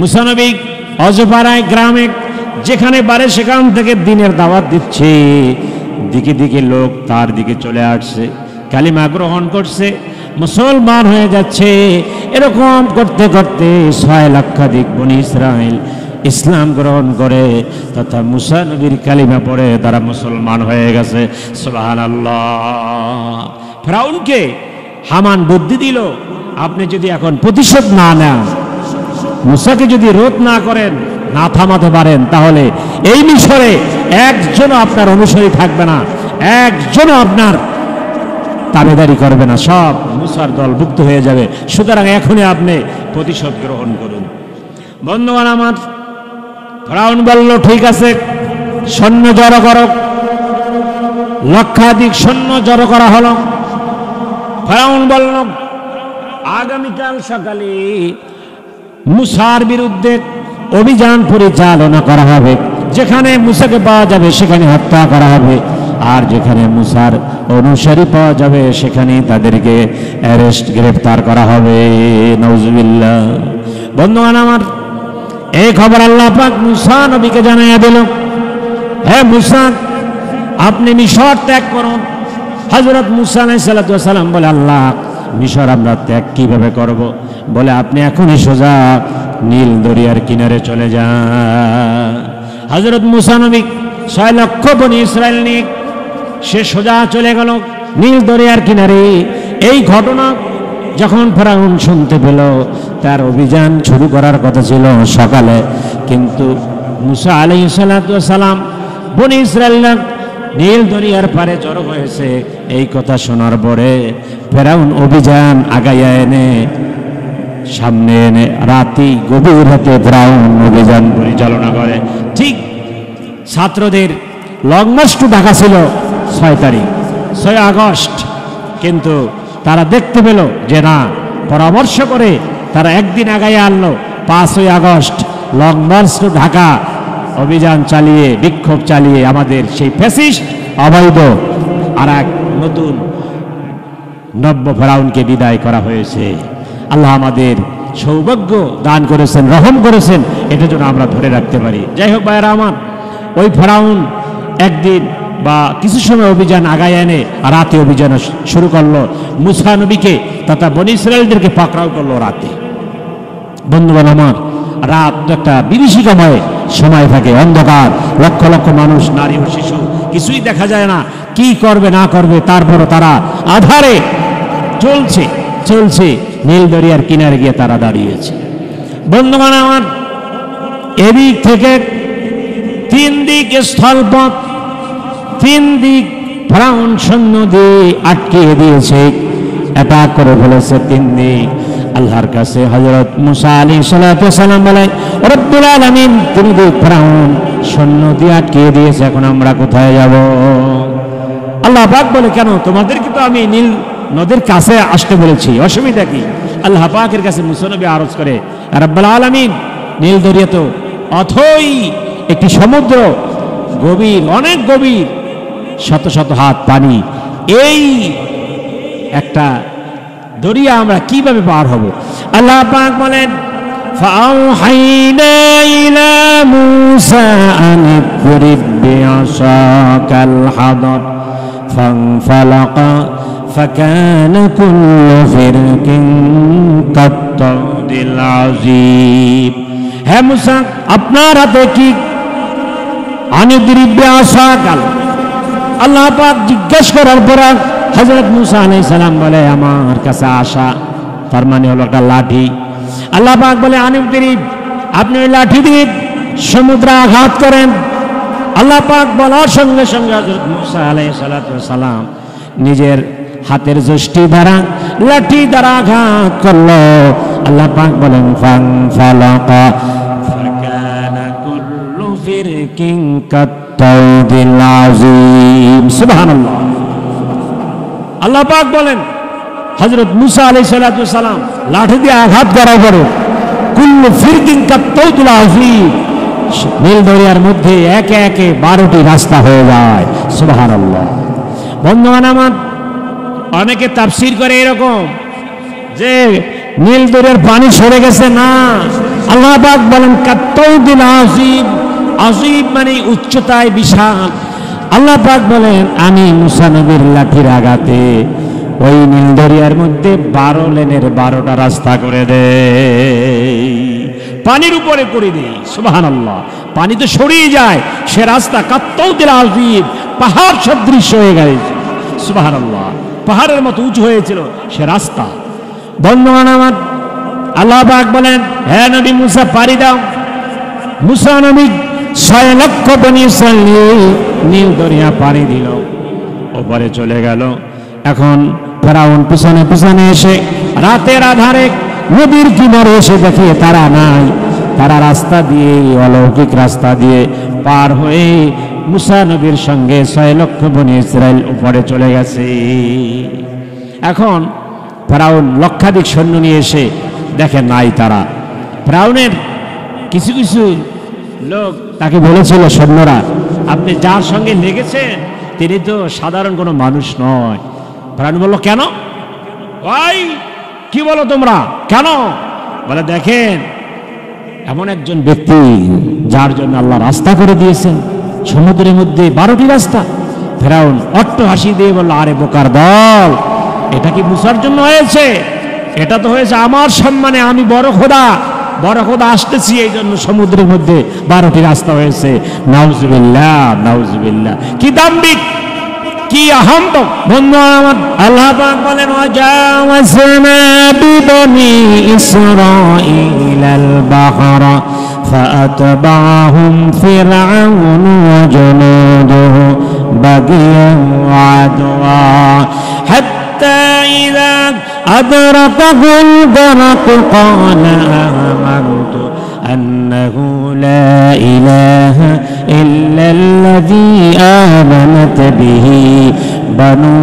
মুসা নবী অজপাড়ায় গ্রামে যেখানে পারে সেখান থেকে দ্বীনের দাওয়াত দিচ্ছে। দিকে দিকে লোক তার দিকে চলে আসছে, কালিমা গ্রহণ করছে, মুসলমান হয়ে যাচ্ছে। এরকম করতে করতে 6 লক্ষাধিক বনি ইসরাইল ইসলাম গ্রহণ করে, তথা মুসা নবীর কালিমা পড়ে তারা মুসলমান হয়ে গেছে। সুবহানাল্লাহ। ফেরাউনকে হামান বুদ্ধি দিল, আপনি যদি এখন প্রতিশোধ না নেন, মুসাকে যদি রোধ না করেন, না থামাতে পারেন, তাহলে এই মিশরে একজনও আপনার অনুসারী থাকবে না, একজনও আপনার তাবেদারি করবে না, সব মুসার দলভুক্ত হয়ে যাবে। সুতরাং এখনই আপনি প্রতিশোধ গ্রহণ করুন। বন্ধুগণ আমার, ফেরাউন বলল ঠিক আছে, সৈন্য জড়ো করো। লক্ষাধিক সৈন্য জড়ো করা হলো। ফেরাউন বলল আগামীকাল সকালে মুসার বিরুদ্ধে অভিযান পরিচালনা করা হবে, যেখানে মুসাকে পাওয়া যাবে সেখানে হত্যা করা হবে, আর যেখানে মুসার অনুসারী পাওয়া যাবে সেখানে তাদেরকে অ্যারেস্ট, গ্রেফতার করা হবে। নাউজুবিল্লাহ। বন্ধুগণ আমার, এই খবর আল্লাহ পাক মুসা নবীকে জানাইয়া দিল, হে মুসা, আপনি মিশর ত্যাগ করুন। হযরত মুসা আলাইহিস সালাম বলে, আল্লাহ, মিশর আমরা ত্যাগ কিভাবে করব? বলে, আপনি এখনই সোজা নীল দরিয়ার কিনারে চলে যান। হযরত মুসা নবী 6 লক্ষ বনি ইসরায়েল নিয়ে সে সোজা চলে গেল নীল দরিয়ার কিনারে। এই ঘটনা যখন ফেরাউন শুনতে পেল, তার অভিযান শুরু করার কথা ছিল সকালে, কিন্তু মুসা আলাইহিস সালাম বনি ইসরায়েলরা নীল দরিয়ার পারে জড়ো হয়েছে, এই কথা শোনার পরে ফেরাউন অভিযান আগাইয়া এনে সামনে এনে রাতে, গভীর রাতে ফেরাউন অভিযান পরিচালনা করে। ঠিক ছাত্রদের লং মার্চ টু ঢাকা ছিল 6 তারিখ, 6 আগস্ট, কিন্তু তারা দেখতে পেল যে না, পরামর্শ করে তারা একদিন আগাইয়া আনলো 5ই August long march to Dhaka অভিযান চালিয়ে, বিক্ষোভ চালিয়ে আমাদের সেই ফ্যাসিস্ট অবৈধ আর এক নতুন নব্য ফেরাউনকে বিদায় করা হয়েছে। আল্লাহ আমাদের সৌভাগ্য দান করেছেন, রহম করেছেন, এটা যেন আমরা ধরে রাখতে পারি। যাই হোক ভাইয়েরা আমার, ওই ফেরাউন একদিন বা কিছু সময় অভিযান আগায় এনে রাতে অভিযান শুরু করলো, মুসা নবীকে তথা বনি ইসরায়েলদেরকে পাকড়াও করলো রাতে। বন্ধুগণ আমার, রাত একটা বিভীষিকাময় সময় থাকে, অন্ধকার, লক্ষ লক্ষ মানুষ, নারী ও শিশু, কিছুই দেখা যায় না, কি করবে না করবে, তারপরও তারা আধারে চলছে চলছে নীল দরিয়ার কিনারে গিয়ে তারা দাঁড়িয়েছে। বন্ধুগণ আমার, এদিক থেকে 3 দিক স্থলপথ, 3 দিক ফেরাউন সৈন্য দিয়ে আটকিয়ে দিয়েছে, অ্যাটাক করে ফেলেছে 3 দিক। আল্লাহর কাছে হযরত মুসা আলাইহিস সালাম বলে, রব্বুল আলামিন, 3 দিক ফেরাউন সৈন্য দিয়ে আটকিয়ে দিয়েছে, এখন আমরা কোথায় যাব? আল্লাহ পাক বলে, কেন, তোমাদেরকে তো আমি নীল নদীর কাছে আসতে বলেছি, অসুবিধা কি? আল্লাহ পাকের কাছে মুসা নবী আরজ করে, রব্বুল আলামিন, নীল দরিয়া তো অথই একটি সমুদ্র, গভীর, অনেক গভীর, শত শত হাত পানি, এই একটা দরিয়া আমরা কিভাবে পার হব? আল্লাহ পাক বলেন, ফাআউহাইনা ইলা মূসা আন ইদরিব বিআসাকাল হাদার ফানফালাকা ফাকানা কুল্লু ফিরকিন কাত্তাউদিল আযীম। হে মূসা, আপনার হাতে কি? আন ইদরিব বিআসাকাল। আল্লাহ পাক জিজ্ঞেস করার পর হযরত মুসা আলাইহিস সালাম বলে, আমার কাছে আসা, তার মানে হলো একটা লাঠি। আল্লাহ পাক বলে, আনিবদিরিব, আপনি ওই লাঠি দিয়ে সমুদ্রে আঘাত করেন। আল্লাহ পাক বলার সঙ্গে সঙ্গে হযরত মুসা আলাইহিস সালাম নিজের হাতের যষ্টি দ্বারা লাঠি দ্বারা আঘাত করলো। আল্লাহ পাক বলেন, ফানফালাকা ফাকানা কুল্লু ফিরকিন কাত্তাউদিল আযীম। সুবহানাল্লাহ। আল্লাহ পাক বলেন, হযরত মুসা আলাইহিস সালাম লাঠি দিয়ে আঘাত করার পরে কুল্লু ফিরকিন কাত্তাউদিল আযীম, নীল দরিয়ার মধ্যে একে একে 12টি রাস্তা হয়ে যায়। সুবহানাল্লাহ। বন্ধুগণ আমার, অনেকে তাফসীর করে এরকম যে নীল দরিয়ার পানি সরে গেছে, না, আল্লাহ পাক বলেন কাত্তাউদিল আযীম, আযীম মানে উচ্চতায় বিশাল। আল্লাহ পাক বলেন, আমি মুসা নবীর লাঠির আঘাতে ওই নীল দরিয়ার মধ্যে 12 লেনের 12টা রাস্তা করে দেই, পানির উপরে করে দেই। সুবহানাল্লাহ। পানি তো সরিয়ে যায়, সে রাস্তা কাত্তাউদিল আযীম, পাহাড় সদৃশ হয়ে গেছে। সুবহানাল্লাহ। পাহাড়ের মতো উঁচু হয়েছিল সে রাস্তা। বন্ধুগণ আমার, আল্লাহ পাক বলেন, হে নবী মুসা পাড়ি দাও। মুসা নবী 6 লক্ষ বনী ইসরাইল নীল দরিয়া পাড়ি দিল, ওপারে চলে গেল। এখন ফেরাউন পিছনে পিছনে এসে রাতের আধারে নদীর কিনারে এসে দেখে তারা নাই। তারা রাস্তা দিয়ে, অলৌকিক রাস্তা দিয়ে পার হয়ে মুসা নবীর সঙ্গে 6 লক্ষ বনী ইসরাইল উপরে চলে গেছে। এখন ফেরাউন লক্ষাধিক সৈন্য নিয়ে এসে দেখে নাই তারা। ফেরাউনের কিছু কিছু লোক তাকে বলেছিল, সৈন্যরা, আপনি যার সঙ্গে লেগেছেন তিনি তো সাধারণ কোনো মানুষ নয়। ফেরাউন বলল, কেন? ওই কি বলো তোমরা, কেন? বলে, দেখেন, এমন একজন ব্যক্তি যার জন্য আল্লাহ রাস্তা করে দিয়েছেন সমুদ্রের মধ্যে 12টি রাস্তা। ফেরাউন অট্ট হাসি দিয়ে বলল, আরে বোকার দল, এটা কি মুসার জন্য হয়েছে? এটা তো হয়েছে আমার সম্মানে, আমি বড় খোদা আসতেছি, এই জন্য সমুদ্রের মধ্যে 12টি রাস্তা হয়েছে। নাউজুবিল্লাহ, নাউজুবিল্লাহ। কি দাম্ভিক, কি আহম্মক! বন্ধু আমার, আল্লাহ পাক বলেন, ওয়াজাওয়াজনা বিবনি ইসরাঈলাল বাহরা ফাআতবাহুম ফিরআউন ওয়া জুনুদুহু বাগিয়ান ওয়া আদওয়া হাত্তা ইযা আদরাকাহুল গরক ক্বালা আমানতু আন্নাহু লা ইলাহা ইল্লাল্লাযী আমানাত বিহি বানু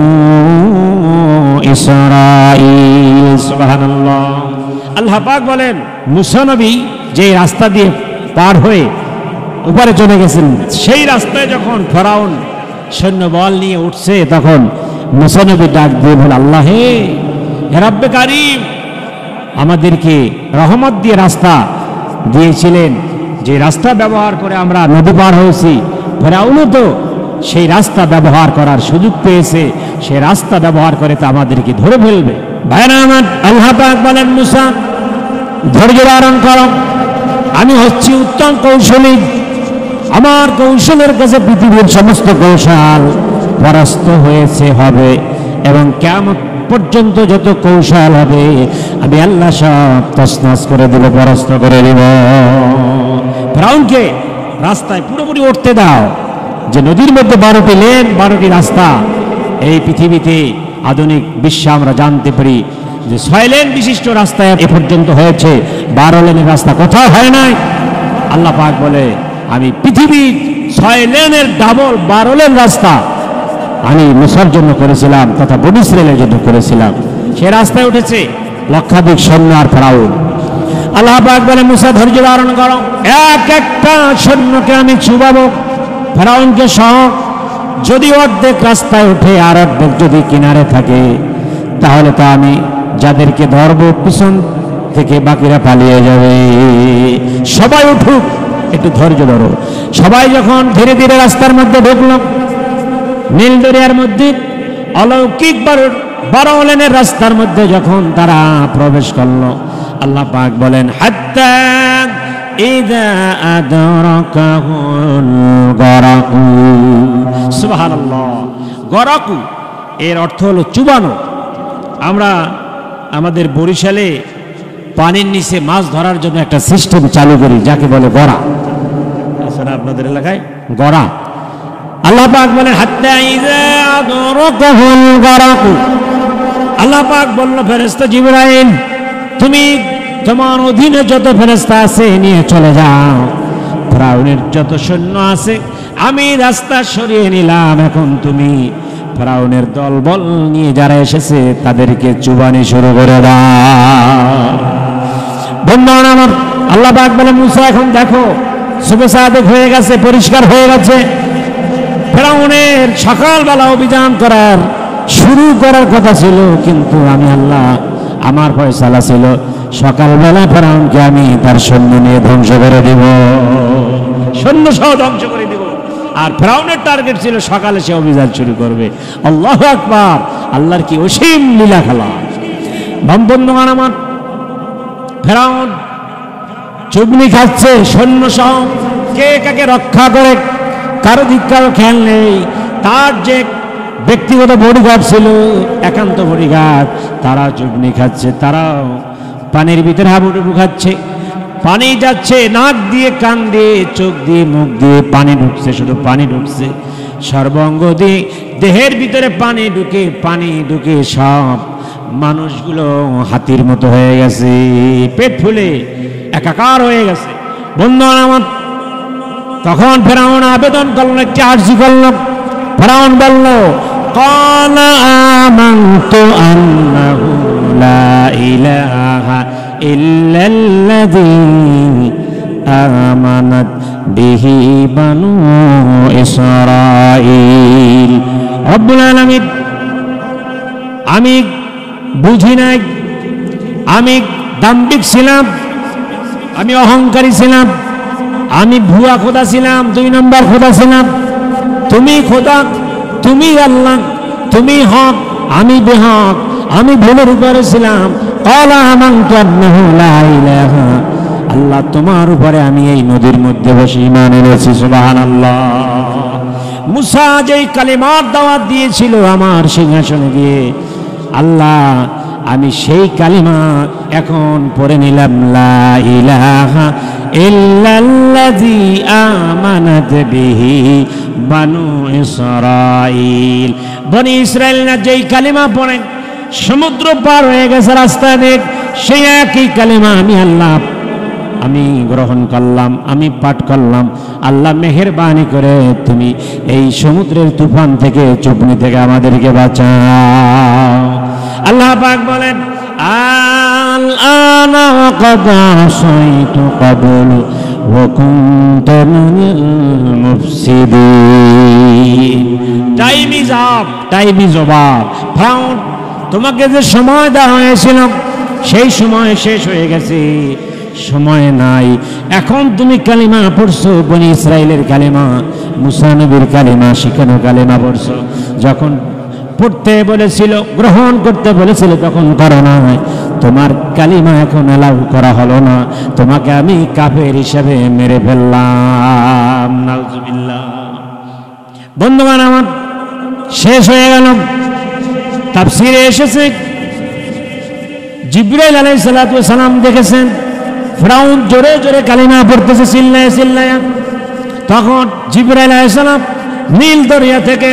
ইসরাঈল। সুবহানাল্লাহ। আল্লাহ পাক বলেন, মুসা নবী যে রাস্তা দিয়ে পার হয়ে উপরে চলে গেছেন, সেই রাস্তায় যখন ফেরাউন সৈন্যবল নিয়ে উঠছে, তখন মুসা নবী ডাক দিয়ে বলে, আল্লাহ হে রব্বে কারীম, আমাদেরকে রহমত দিয়ে রাস্তা দিয়েছিলেন, যে রাস্তা ব্যবহার করে আমরা নদী পার হয়েছি। ফেরাউনও তো সেই রাস্তা ব্যবহার করার সুযোগ পেয়েছে, সেই রাস্তা ব্যবহার করে তো আমাদেরকে ধরে ফেলবে। ভাইরা আমার, আল্লাহ পাক বলেন, মুসা ধৈর্য ধারণ করো, আমি হচ্ছি উত্তম কৌশলী, আমার কৌশলের কাছে পৃথিবীর সমস্ত কৌশল পরাস্ত হয়েছে হবে, এবং কিয়ামত পর্যন্ত যত কৌশল হবে আমি আল্লাহ সব তছনছ করে দিব, পরাস্ত করে দিব। ফেরাউনকে রাস্তায় পুরোপুরি উঠতে দাও, যে নদীর মধ্যে 12টি লেন, 12টি রাস্তা। এই পৃথিবীতে আধুনিক বিশ্বে আমরা জানতে পারি যে 6 লেন বিশিষ্ট রাস্তায় এ পর্যন্ত হয়েছে, 12 লেনের রাস্তা কোথাও হয় নাই। আল্লাহ পাক বলে, আমি পৃথিবীর 6 লেনের ডাবল 12 লেন রাস্তা আমি মুসার জন্য করেছিলাম, তথা বনী ইসরাইলের জন্য করেছিলাম। সে রাস্তায় উঠেছে লক্ষাধিক সৈন্য আর ফেরাউন। আল্লাহ পাক বলে, মুসা ধৈর্য ধারণ করো, এক একটা সৈন্যকে আমি ছুবাবো, ফেরাউনকে সহ। যদি অর্ধেক রাস্তায় ওঠে আর অর্ধেক যদি কিনারে থাকে, তাহলে তো আমি যাদেরকে ধরবো পিছন থেকে বাকিরা পালিয়ে যাবে। সবাই উঠুক, একটু ধৈর্য ধরো। সবাই যখন ধীরে ধীরে রাস্তার মধ্যে ঢুকলো, নীল দরিয়ার মধ্যে অলৌকিক 12 লেনের রাস্তার মধ্যে যখন তারা প্রবেশ করলো, আল্লাহ পাক বলেন, হাত্তা ইযা আদরাকাহুল গরাকু। সুবহানাল্লাহ। গরাকু এর অর্থ হলো চুবানো। আমরা আমাদের বরিশালে পানির নিচে মাছ ধরার জন্য একটা সিস্টেম চালু করি, যাকে বলে গড়া। আসলে আপনাদের এলাকায় গড়া। আল্লাহ পাক বলেন, হাত্তা ইযা আদরাকাহুল গরাকু। আল্লাহ পাক বলল, ফেরেশতা জিবরাইল, তুমি তোমার অধীনে যত ফেরেশতা আছে নিয়ে চলে যাও। ফেরাউনের যত সৈন্য আছে আমি রাস্তা সরিয়ে নিলাম, এখন তুমি ফেরাউনের দলবল নিয়ে যারা এসেছে তাদেরকে চুবানি শুরু করে দাও। বন্ধুগণ আমার, আল্লাহ পাক বলে, মুসা এখন দেখো শুভ সাদেক হয়ে গেছে, পরিষ্কার হয়ে গেছে। ফেরাউনের সকালবেলা অভিযান শুরু করার কথা ছিল, কিন্তু আমি আল্লাহ, আমার ফয়সালা ছিল সকালবেলা ফেরাউনকে আমি তার সৈন্য নিয়ে ধ্বংস করে দিব, সৈন্য সহ ধ্বংস করে দিব। আর ফেরাউনের টার্গেট ছিল সকালে সে অভিযান শুরু করবে। আল্লাহু আকবার! আল্লাহর কি অসীম লীলা খেলা। বন্ধুগণ আমার, ফেরাউন চুগনি খাচ্ছে সৈন্য সহ, কে কাকে রক্ষা করে কারো দিক কারো খেয়াল নেই। তার যে ব্যক্তিগত বডিগার্ড ছিল, একান্ত বডিগার্ড, তারা চুবনি খাচ্ছে, তারাও পানির ভিতরে হাবুডুবু খাচ্ছে। পানি যাচ্ছে নাক দিয়ে, কান দিয়ে, চোখ দিয়ে, মুখ দিয়ে পানি ঢুকছে, শুধু পানি ঢুকছে সর্বাঙ্গ দিয়ে, দেহের ভিতরে পানি ঢুকে সব মানুষগুলো হাতির মতো হয়ে গেছে, পেট ফুলে একাকার হয়ে গেছে। বন্ধুগণ আমার, তখন ফেরাউন আবেদন করল, একটি আরজি করল। ফেরাউন বলল, ক্বালা আমানতু আন্নাহু লা ইলাহা ইল্লাল্লাযী আমানাত বিহি বানু ইসরাঈল। রব্বুল আলামিন, আমি বুঝি নাই, আমি দাম্ভিক ছিলাম, আমি অহংকারী ছিলাম, আমি ভুয়া খোদা ছিলাম, 2 নম্বর খোদা ছিলাম। তুমি খোদা, তুমি আল্লাহ, তুমি হক, আমি বেহক, আমি ভুলের উপরে ছিলাম। ক্বালা আমানতু আন্নাহু লা ইলাহা, আল্লাহ তোমার উপরে আমি এই নদীর মধ্যে বসে ঈমান এনেছি। সুবহানাল্লাহ। মুসা যেই কালিমার দাওয়াত দিয়েছিল আমার সিংহাসনে গিয়ে, আল্লাহ আমি সেই কালিমা এখন পড়ে নিলাম, লা ইলাহা ইল্লাল্লাযী আমানাত বিহি বানু ইসরাঈল। বনি ইসরাঈল না যেই কালিমা পড়ে সমুদ্র পার হয়ে গেছে রাস্তা দেখ, সেই একই কালিমা আমি আল্লাহ আমি গ্রহণ করলাম, আমি পাঠ করলাম। আল্লাহ মেহেরবানি করে তুমি এই সমুদ্রের তুফান থেকে, চুপনি থেকে আমাদেরকে বাঁচাও। আল্লাহ পাক বলেন, আল আনা ক্বাদ আসাইতু ক্বাবলু ওয়া কুনতু মিনাল মুফসিদিন। Time is up, time is over. Found, তোমাকে যে সময় দেওয়া হয়েছিল সেই সময় শেষ হয়ে গেছে, সময় নাই। এখন তুমি কালিমা পড়ছো, বনি ইসরাইলের কালিমা, মুসা নবীর কালিমা, শিখানো কালিমা পড়ছো। যখন পড়তে বলেছিল, গ্রহণ করতে বলেছিল, তখন করো না। তোমার কালিমা এখন অ্যালাউ করা হলো না, তোমাকে আমি কাফের হিসেবে মেরে ফেললাম। নাউজুবিল্লাহ। বন্ধুগণ আমার, শেষ হয়ে গেল। তাফসীরে এসেছে, জিবরাইল আলাইহিস সালাতু ওয়াস সালাম দেখেছেন ফেরাউন জোরে জোরে কালিমা পড়তেছে, চিল্লায়ে চিল্লায়ে। তখন জিবরাইল আলাইহিস সালাম নীল দরিয়া থেকে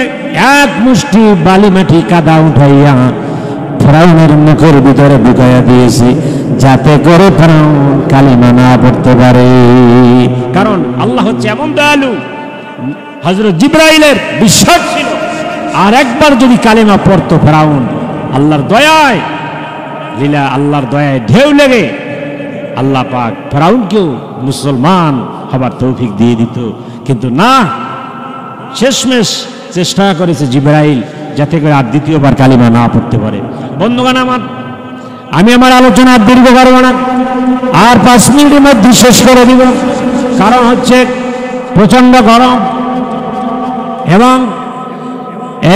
এক মুষ্টি বালি মাটি কাদা উঠাইয়া ফেরাউনের মুখের ভিতরে ঢুকাইয়া দিয়েছে, যাতে করে ফেরাউন কালিমা না পড়তে পারে। কারণ আল্লাহ হচ্ছে এমন দয়ালু, হযরত জিবরাইলের বিশ্বাস ছিল, আর একবার যদি কালিমা পড়তো ফেরাউন, আল্লাহর দয়ায় লীলা, আল্লাহর দয়ায় ঢেউ লেগে আল্লাহ পাক ফেরাউনকেও মুসলমান হবার তৌফিক দিয়ে দিত। কিন্তু না, শেষমেশ চেষ্টা করেছে জিবরাইল যাতে করে আর দ্বিতীয়বার কালিমা না পড়তে পারে। বন্ধুগণ আমার, আমি আমার আলোচনা দীর্ঘ করব না, আর 5 মিনিটের মধ্যে শেষ করে দিব। কারণ হচ্ছে প্রচন্ড গরম, এবং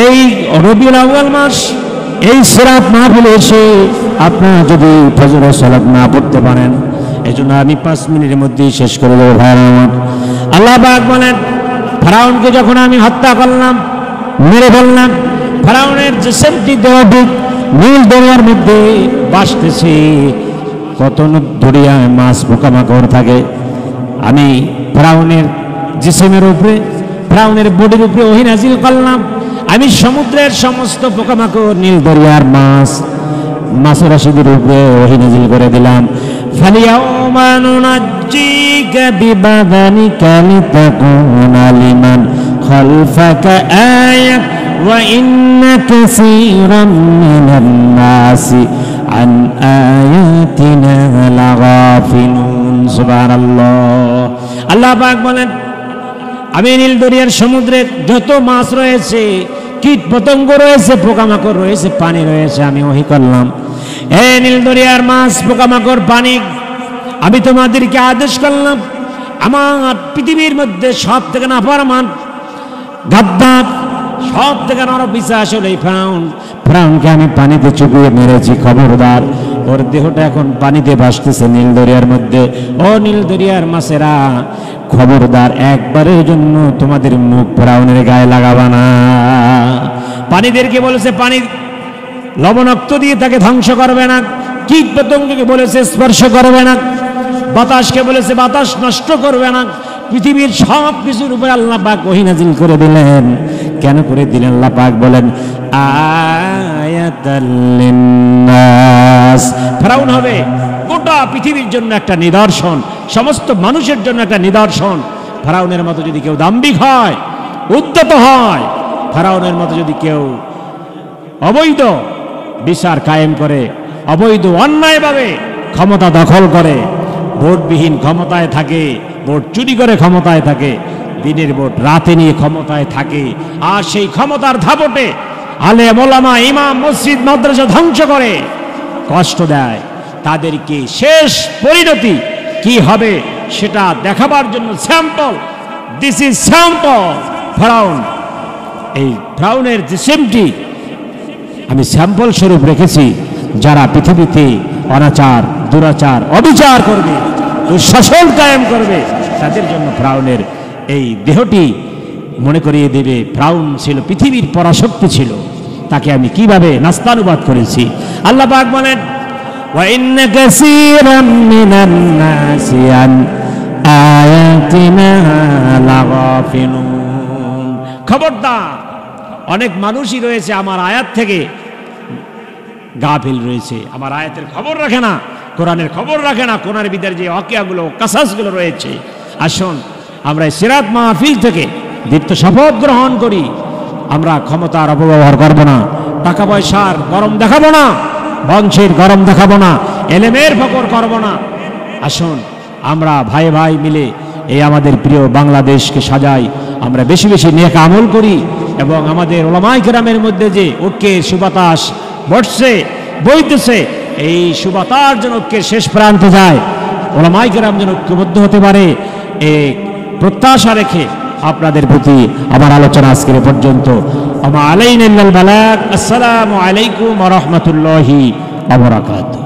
এই রবিউল আউয়াল মাস, এই সিরাত মাহফিলে এসে আপনারা যদি ফজরের সালাত না পড়তে পারেন, এজন্য আমি 5 মিনিটের মধ্যেই শেষ করে দেবো। ভাইরা আমার, আল্লাহ পাক বলেন, ফেরাউনকে যখন আমি হত্যা করলাম, মেরে ফেললাম, ফেরাউনের জিসমটি দেহটি নীল দরিয়ার মধ্যে ভাসতেছে। কত দরিয়ায় মাছ পোকামাকড় থাকে, আমি ফেরাউনের জিসমের উপরে, ফেরাউনের বডির উপরে ওহী নাজিল করলাম। আমি সমুদ্রের সমস্ত পোকামাকড়, নীল দরিয়ার মাছ, মাছের রাশিদের উপরে ওহী নাজিল করে দিলাম। ফালিয়াউমা নুনাজ্জিকা বিবাদানিকা লিতাকুনা লিমান খালফাকা আয়া ওয়া ইন্না কাসীরাম মিনান নাসি আন আয়াতিনা লাগাফিলুন। সুবহানাল্লাহ। আল্লাহ পাক বলেন, আমি নীল দরিয়ার সমুদ্রে যত মাছ রয়েছে, কীট পতঙ্গ রয়েছে, পোকামাকড় রয়েছে, পানি রয়েছে, আমি ওহী করলাম। এই নীল দরিয়ার মাছ, পোকামাকড়, পানি, আমি তোমাদেরকে আদেশ করলাম, আমার পৃথিবীর মধ্যে সব থেকে নাফরমান, গাদ্দার, সব থেকে নরপিশাচ হলো এই ফেরাউন। ফেরাউনকে আমি পানিতে চুবিয়ে মেরেছি, খবরদার, ওর দেহটা এখন পানিতে ভাসতেছে নীল দরিয়ার মধ্যে। ও নীল দরিয়ার মাছেরা, খবরদার, একবারের জন্য তোমাদের মুখ ফেরাউনের গায়ে লাগাবা না। পানিদেরকে বলেছে পানি লবণাক্ত দিয়ে তাকে ধ্বংস করবে না, কীট পতঙ্গকে বলেছে স্পর্শ করবে না, বাতাসকে বলেছে বাতাস নষ্ট করবে না। পৃথিবীর সব কিছুর উপরে আল্লাহ পাক ওহী নাযিল করে দিলেন। কেন করে দিলেন? আল্লাহ পাক বলেন আয়াতাল লিন্নাস। ফেরাউন হবে গোটা পৃথিবীর জন্য একটা নিদর্শন, সমস্ত মানুষের জন্য একটা নিদর্শন। ফেরাউনের মতো যদি কেউ দাম্ভিক হয়, উদ্যত হয়, ফেরাউনের মতো যদি কেউ অবৈধ বিচার কায়েম করে, অবৈধ অন্যায়ভাবে ক্ষমতা দখল করে, ভোটবিহীন ক্ষমতায় থাকে, ভোট চুরি করে ক্ষমতায় থাকে, দিনের ভোট রাতে নিয়ে ক্ষমতায় থাকে, আর সেই ক্ষমতার ধাপটে আলেম ওলামা ইমাম মসজিদ মাদ্রাসা ধ্বংস করে, কষ্ট দেয়, তাদেরকে শেষ পরিণতি কি হবে সেটা দেখাবার জন্য স্যাম্পল, দিস ইজ স্যাম্পল ফেরাউন। এই ফেরাউনের যে সিমটি আমি স্যাম্পল স্বরূপ রেখেছি, যারা পৃথিবীতে অনাচার দুরাচার অবিচার করবে, দুঃশাসন কায়েম করবে, তাদের জন্য ফেরাউনের এই দেহটি মনে করিয়ে দেবে ফেরাউন ছিল পৃথিবীর পরাশক্তি ছিল, তাকে আমি কিভাবে নাস্তানুবাদ করেছি। আল্লাহ পাক বলেন ওয়া ইন্না কাসীরাম মিনান নাসি আন আয়াতিনা লাগাফিলুন। খবরদার, অনেক মানুষই রয়েছে আমার আয়াত থেকে গাফিল রয়েছে, আমার আয়াতের খবর রাখে না, কোরআনের খবর রাখে না, কোরআনের ভিতরে যে ওয়াকিয়াগুলো কাসাসগুলো রয়েছে। আসুন আমরা সিরাত মাহফিল থেকে দীপ্ত শপথ গ্রহণ করি, আমরা ক্ষমতার অপব্যবহার করব না, টাকা পয়সার গরম দেখাবো না, বংশের গরম দেখাবো না, এলেমের ফকর করব না। আসুন আমরা ভাই ভাই মিলে এই আমাদের প্রিয় বাংলাদেশকে সাজাই, আমরা বেশি বেশি নেক আমল করি, এবং আমাদের উলামায়ে কেরামের মধ্যে যে ঐক্যের সুবাতাস বইতেছে, এই সুবাতাস যেন ঐক্যের শেষ প্রান্তে যায়, উলামায়ে কেরাম যেন ঐক্যবদ্ধ হতে পারে, এই প্রত্যাশা রেখে আপনাদের প্রতি আমার আলোচনা আজকের পর্যন্ত। আমা আলাইনা ইল্লাল বালাগ। আসসালামু আলাইকুম ওয়া রাহমাতুল্লাহি ওয়া বারাকাতুহু।